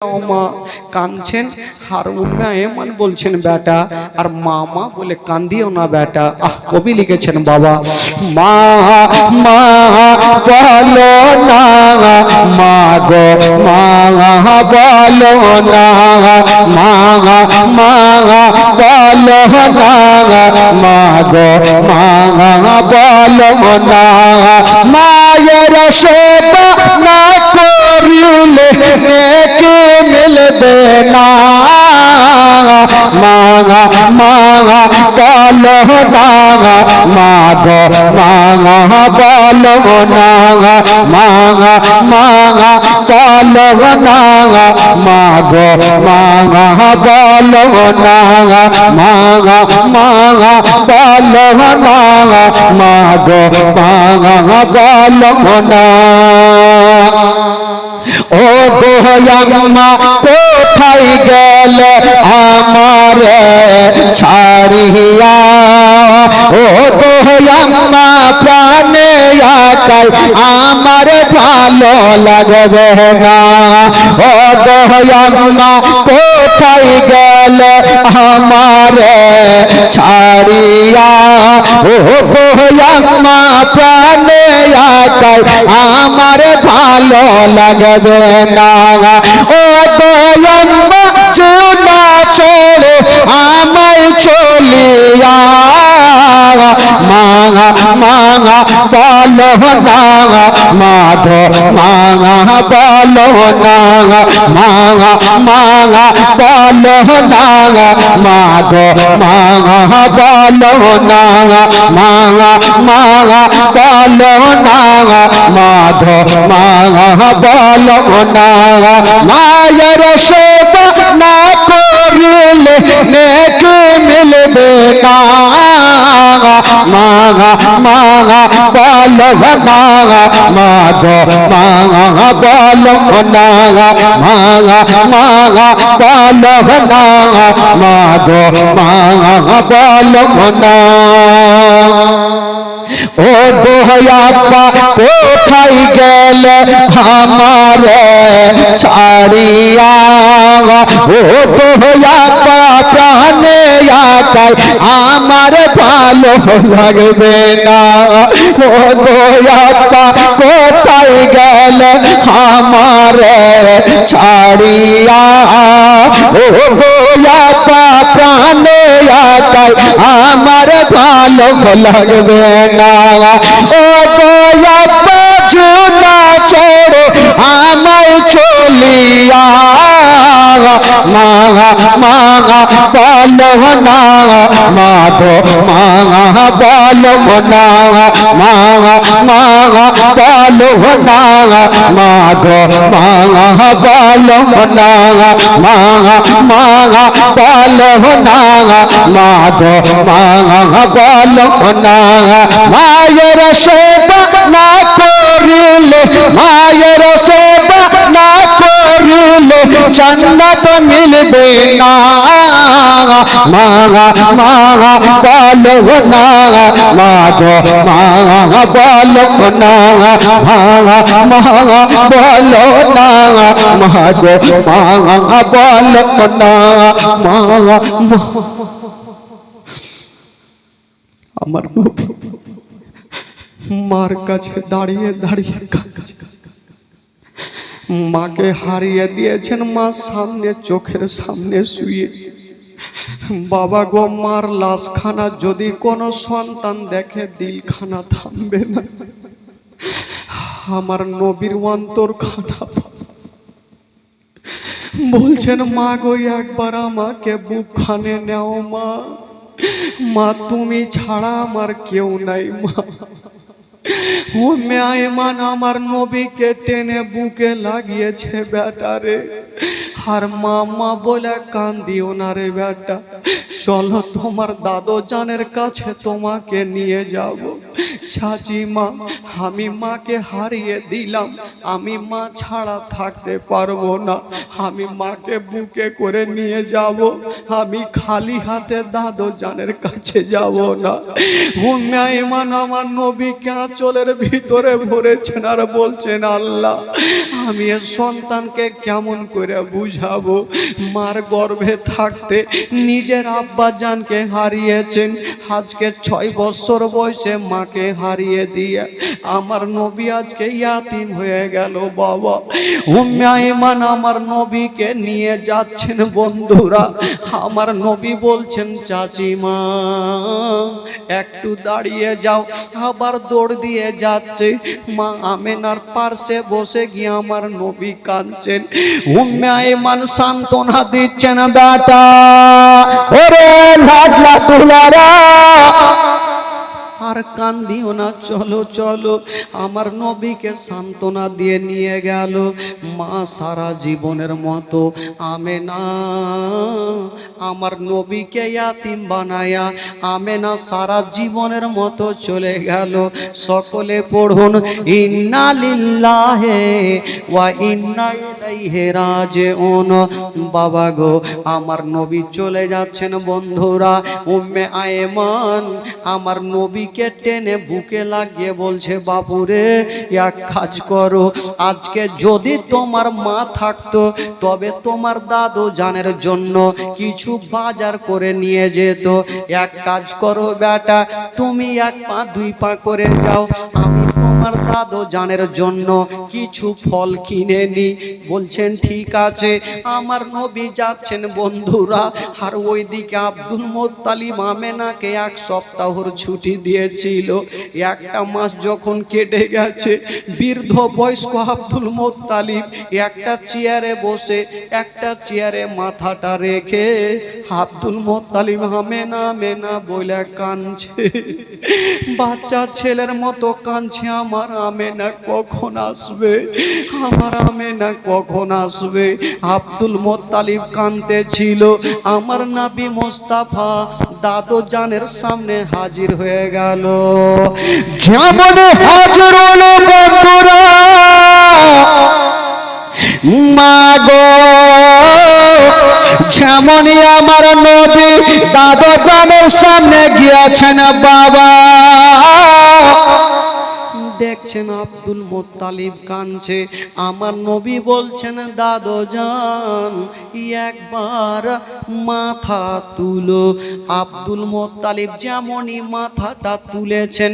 মা কাঁদছেন আর উম্মে এমন বলছেন বেটা আর মামা বলে কান্দিও না বেটা। কবি লিখেছেন বাবা মা মা বলো না মা গো মা বলো না মা মা বলো না মা গো মা বলো না মায়ের সেবা না করিলে নেকি মিলবে না মাঙা মাঙা বলো না মা গো মাঙা বলো না মাঙা মাঙা বলো না মা গো মাঙা বলো না মাঙা মাঙা বলো না মা গো মাঙা বলো না। ও গোয়াম্মা কোথায় গেলে আমারে ছাড়িয়া ও গোয়াম্মা প্রাণে আকাই আমার ভালো লাগবে না ও গোয়াম্মা কোথায় গেলে আমারে ছাড়িয়া ও গোয়াম্মা প্রাণে আকাই আমার ভালো লাগবে না ও গোয়াম্মা চুনা ছেড়ে আমায় চলিয়া মাঙা মাঙা বলো না মাধো মাঙা বলো না মাঙা মাঙা বলো না মাধো মাঙা বলো না মাঙা মাঙা বলো না মাধো মাঙা বলো না মায়ের সেবা না করিলে নেকি মিলবে না মাঙা মাঙা বলো না মাধো মাঙা বলো না মাঙা মাঙা বলো না মাধো মাঙা বলো না। ও গোয়াপ্পা কোথায় গেলে আমারে ছাড়িয়া ও গোয়াপ্পা প্রাণে আকাই আমার ভালো লাগবে না ও গোয়াপ্পা কোথায় গেলে আমারে ছাড়িয়া ও গোয়াপ্পা প্রাণে আকাই আমার ভালো লাগবে না ও গোয়াপ্পা চুনা ছেড়ে আমায় চলিয়া মাঙা মাঙা বলো না মাধো মাঙা বলো না মাঙা মাঙা বলো না মাধো মাঙা বলো না মাঙা মাঙা বলো না মাধো মাঙা বলো না মায়ের সেবা না করিলে মায়ের সেবা না করিলে জান্নাত মিলবে না মাঙা মাঙা বলো না মাধো মাঙা বলো না মাঙা মাঙা বলো না মাধো মাঙা বলো না মাঙা আমার মার কাছে দাঁড়িয়ে দাঁড়িয়ে মাকে হারিয়ে দিয়েছেন মা সামনে চোখের সামনে শুয়ে বাবা গো মার লাশখানা যদি কোনো সন্তান দেখে দিলখানা থামবে না আমার নবীর অন্তর খানা বলছেন মা গো একবার আমাকে বুকখানে নেও মা মা তুমি ছাড়া আমার কেউ নাই মা ও মেয়েমান আমার নবীকে টেনে বুকে লাগিয়েছে বেটারে আর মামা বলে কান্দিও না রে বেটা চলো তোমার দাদু জানের কাছে তোমাকে নিয়ে যাব চাচি মা, আমি মাকে হারিয়ে দিলাম, আমি মা ছাড়া থাকতে পারবো না, আমি মাকে বুকে করে নিয়ে যাব, আমি খালি হাতে দাদু জানের কাছে যাব না। উম্মে আইমান আমার নবীকে আঁচলের ভিতরে ভরেছেন আর বলছেন, আল্লাহ আমি এ সন্তানকে কেমন করে বুঝাবো, মার গর্ভে থাকতে নিজের আব্বা জানকে হারিয়েছেন, আজকে 6 বছর বয়সে মাকে হারিয়ে দিয়ে আমার নবী আজকে ইয়াতিম হয়ে গেল বাবা। উম্মে আইমান আমার নবীকে নিয়ে যাচ্ছেন বন্ধুরা, আমার নবী বলছেন, চাচিমা একটু দাঁড়িয়ে যাও, আবার দৌড় দিয়ে যাচ্ছে, মা আমেনার পাশে বসে গিয়ে আমার নবী কাঁদছেন। উম্মে আইমান সান্ত্বনা দিচ্ছেন, বেটা ওরে লাডলা তুলারা আর কান্দিও না, চলো চলো। আমার নবীকে সান্ত্বনা দিয়ে নিয়ে গেল। মা সারা জীবনের মতো আমেনা আমার নবীকে ইয়াতিম বানায়া আমেনা সারা জীবনের মতো চলে গেল। সকলে পড়ুন, ইন্না লিল্লাহি ওয়া ইন্না ইলাইহি রাজিউন। বাবা গো, আমার নবী চলে যাচ্ছেন বন্ধুরা। উম্মে আইমান আমার নবীকে টেনে বুকে লাগিয়ে বলছে, বাবুরে এক কাজ করো, আজকে যদি তোমার মা থাকতো তবে তোমার দাদু জানের জন্য কিছু বাজার করে নিয়ে যেত। এক কাজ করো বেটা, তুমি 1 পা 2 পা করে যাও, আমি তোমার দাদু জানের জন্য কিছু ফল কিনে নি। বলছেন ঠিক আছে। আমার নবী যাচ্ছেন বন্ধুরা, আর ওইদিকে আব্দুল মুত্তালিব আমেনাকে 1 সপ্তাহর ছুটি দিয়েছিল। 1টা মাস যখন কেটে গেছে, বৃদ্ধ বয়স্ক আব্দুল মুত্তালিব একটা চেয়ারে বসে, একটা চেয়ারে মাথাটা রেখে আব্দুল মুত্তালিব আমেনা আমেনা বলে কাঁদছে, বাচ্চা ছেলের মতো কাঁদছে। আমার আমেনা কখন আসবে, আমার আমেনা কখন আসবে। আব্দুল মুত্তালিব কাঁদতে ছিল। আমার নবী মুস্তাফা দাদু জানের সামনে হাজির হয়ে গেল। যেমন হাজির হলো বন্ধুরা, মা গো যেমনই আমার নবী দাদু জানের সামনে গিয়েছেন, বাবা দেখছেন আব্দুল মুত্তালিব কাঁদছে। আমার নবী বলছেন, দাদু জান একবার মাথা তুলো। আব্দুল মুত্তালিব যেমনই মাথাটা তুলেছেন,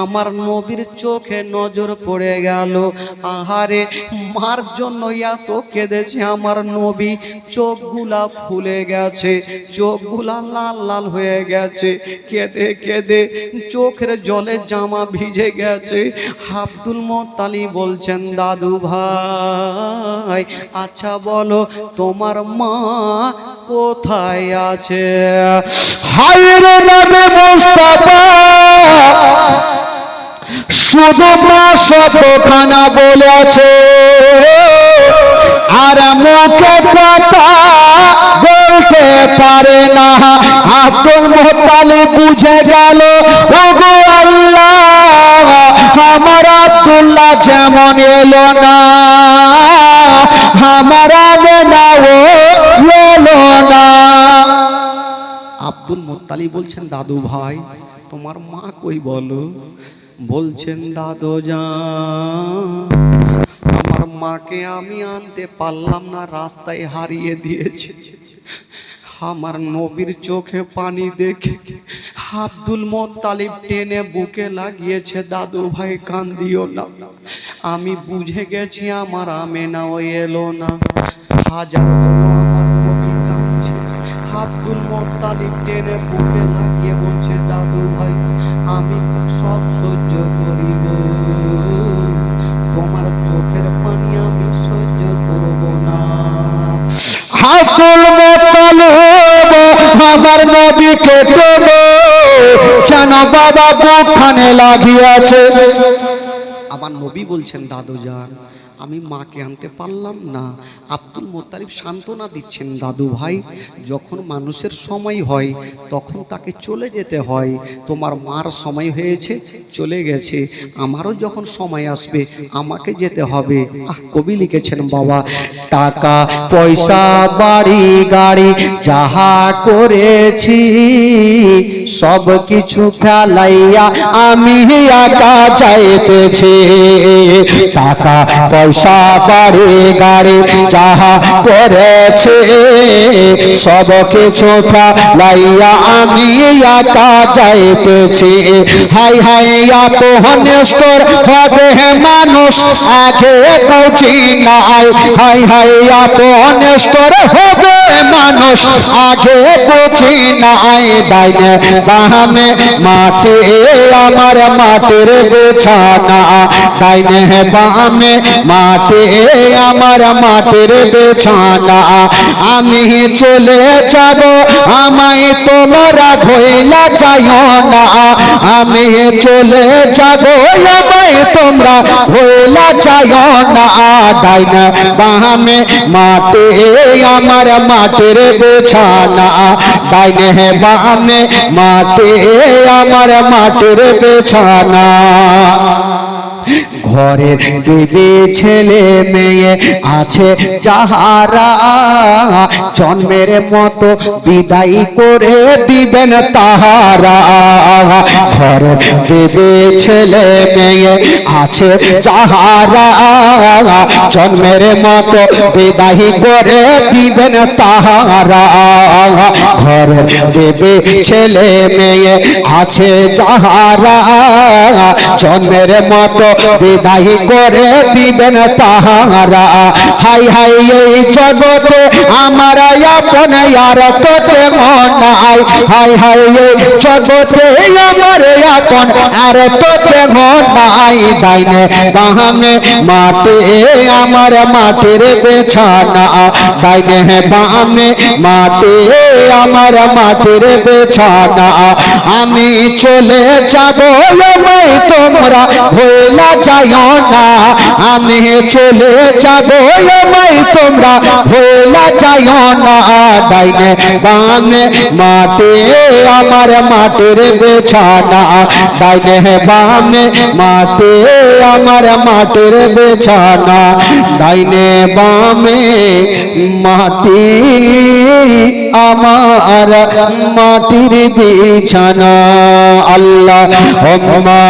আমার নবীর চোখে নজর পড়ে গেল। আহারে, মার জন্য এত কেঁদেছে আমার নবী, চোখগুলা ফুলে গেছে, চোখগুলা লাল লাল হয়ে গেছে, কেঁদে কেঁদে চোখের জলে জামা ভিজে গেছে। আব্দুল মুত্তালিব বলছেন, দাদু ভাই আচ্ছা বলো তোমার মা কোথায় আছে? হায় রে নবী মুস্তাফা, শুধু মা শতখানা বলেছে আর মুখে কথা বলতে পারে না। আব্দুল মুত্তালিব বুঝে গেল, ওগো আল্লাহ আমার আব্দুল্লাহ যেমন এলো না, আমার আমেনাও এলো না। আব্দুল মুত্তালিব বলছেন, দাদু ভাই তোমার মা কই বলো? বলছেন, দাদু জান আমার মাকে আমি আনতে পারলাম না, রাস্তায় হারিয়ে দিয়েছে। আমার নবীর চোখে পানি দেখে আব্দুল মুত্তালিব টেনে বুকে লাগিয়েছে, দাদু ভাই কান্দিও না, আমি বুঝে গেছি আমার আমেনাও এলো না। হাজার আমার নবী কাঁদছে। আব্দুল মুত্তালিব টেনে বুকে লাগিয়ে বলছে, দাদু ভাই আমি সব সহ্য করিব, তোমার চোখের পানি আমি সহ্য করব না। আব্দুল মুত্তালিব আমার নবীকে টেনে যেন বাবা বুকখানে লাগিয়েছে। আমার নবী বলছেন, দাদু জান আমি মাকে আনতে পারলাম না। আব্দুল মোত্তালিব সান্ত্বনা দিচ্ছেন, দাদু ভাই যখন মানুষের সময় হয় তখন তাকে চলে যেতে হয়। তোমার মার সময় হয়েছে, চলে গেছে, আমারও যখন সময় আসবে আমাকে যেতে হবে। কবি লিখেছেন, বাবা টাকা পয়সা বাড়ি গাড়ি যাহা করেছি সব কিছু ফেলাইয়া আমি একা যাইতেছি। টাকা পয়সা বাড়ি গাড়ি যাহা করেছে সব কিছু ফেলাইয়া আমি একা যাইতেছি। হাই হাই এত নিষ্ঠুর হবে মানুষ আগে পৌঁছি নাই। হাই হাই এত নিষ্ঠুর হবে মানুষ আগে পৌঁছি নাই। ডাইনে বামে মাটি আমার মাটির বিছানা, ডাইনে বামে মাটি আমার মাটির বিছানা। আমি চলে যাব আমায় তোমরা ভুইলা যাইও না। আমি চলে যাব আমায় তোমরা ভুইলা যাইও না। ডাইনে বামে মাটি আমার মাটির বিছানা, ডাইনে বামে মাটি আমার মাটির বিছানা। ঘরে বিবি ছেলে মেয়ে আছে যাহারা জন্মের মতো বিদায় করে দিবেন তাহারা। ঘরে বিবি ছেলে মেয়ে আছে যাহারা জন্মের মতো বিদায় করে দিবেন তাহারা। ঘরে বিবি ছেলে মেয়ে আছে যাহারা জন্মের মতো বিদায় করে দিবেন তাহারা। হাই হাই এই জগতে আমার আপন আর তো তেমন নাই। হাই হাই এই জগতে আমার আপন আর তো তেমন নাই। ডাইনে বামে মাটি আমার মাটির বিছানা, ডাইনে বামে মাটি আমার মাটির বিছানা। আমি চলে যাব আমায় তোমরা ভুইলা যাইও না। আমি চলে যাব আমায় তোমরা ভুইলা যাইও না। ডাইনে বামে মাটি আমার মাটির বিছানা, ডাইনে বামে মাটি আমার মাটির বিছানা। ডাইনে বামে মাটি আমার মাটির বিছানা। আল্লাহুম্মা